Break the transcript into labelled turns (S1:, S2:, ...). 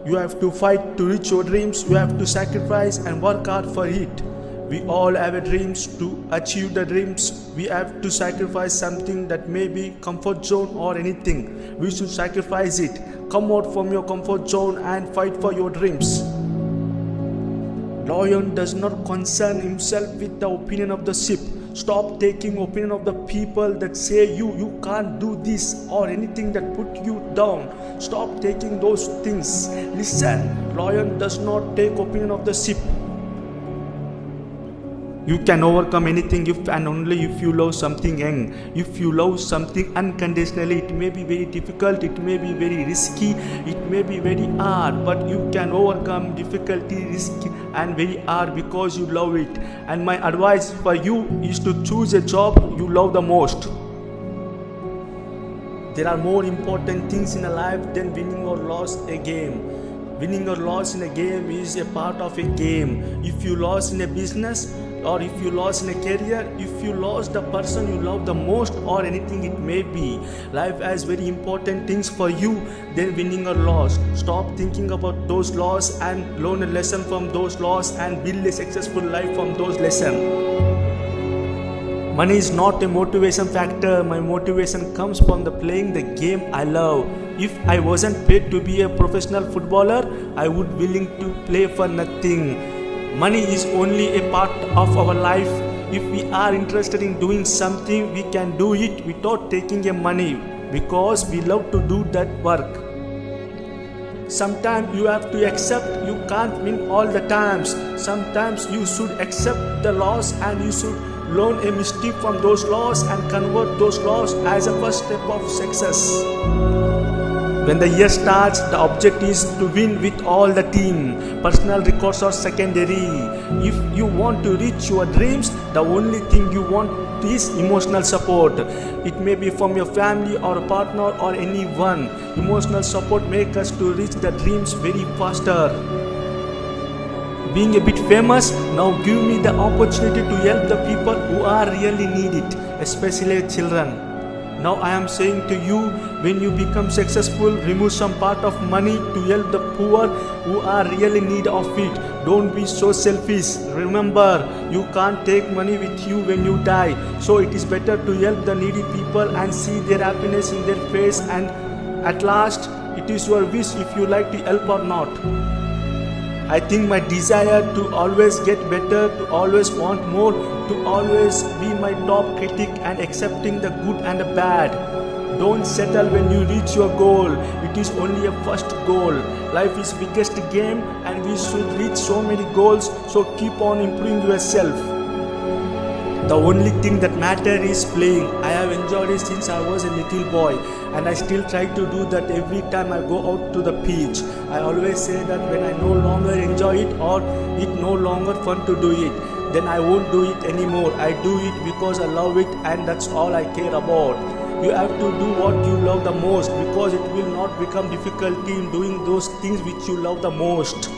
S1: You have to fight to reach your dreams. You have to sacrifice and work hard for it. We all have a dreams. To achieve the dreams, we have to sacrifice something, that may be comfort zone or anything. We should sacrifice it. Come out from your comfort zone and fight for your dreams. Lion does not concern himself with the opinion of the sheep. Stop taking opinion of the people that say you can't do this or anything that put you down. Stop taking those things. Listen, lion does not take opinion of the sheep. You can overcome anything if and only if you love something young. If you love something unconditionally, it may be very difficult, it may be very risky, it may be very hard, but you can overcome difficulty, risk and very hard because you love it. And my advice for you is to choose a job you love the most. There are more important things in a life than winning or loss a game. Winning or loss in a game is a part of a game. If you lost in a business, or if you lost in a career, if you lost the person you love the most, or anything it may be, life has very important things for you than winning or loss. Stop thinking about those loss and learn a lesson from those loss and build a successful life from those lessons. Money is not a motivation factor. My motivation comes from the playing the game I love. If I wasn't paid to be a professional footballer, I would willing to play for nothing. Money is only a part of our life. If we are interested in doing something, we can do it without taking a money because we love to do that work. Sometimes you have to accept you can't win all the times. Sometimes you should accept the loss and you should learn a mistake from those loss and convert those loss as a first step of success. When the year starts, the object is to win with all the team. Personal records are secondary. If you want to reach your dreams, the only thing you want is emotional support. It may be from your family or a partner or anyone. Emotional support makes us to reach the dreams very faster. Being a bit famous, now give me the opportunity to help the people who are really need it, especially children. Now I am saying to you, when you become successful, remove some part of money to help the poor who are really in need of it. Don't be so selfish. Remember, you can't take money with you when you die. So it is better to help the needy people and see their happiness in their face, and at last, it is your wish if you like to help or not. I think my desire to always get better, to always want more, to always be my top critic and accepting the good and the bad. Don't settle when you reach your goal. It is only a first goal. Life is biggest game and we should reach so many goals, so keep on improving yourself. The only thing that matters is playing. I have enjoyed it since I was a little boy and I still try to do that every time I go out to the pitch. I always say that when I no longer enjoy it or it no longer fun to do it, then I won't do it anymore. I do it because I love it and that's all I care about. You have to do what you love the most because it will not become difficulty in doing those things which you love the most.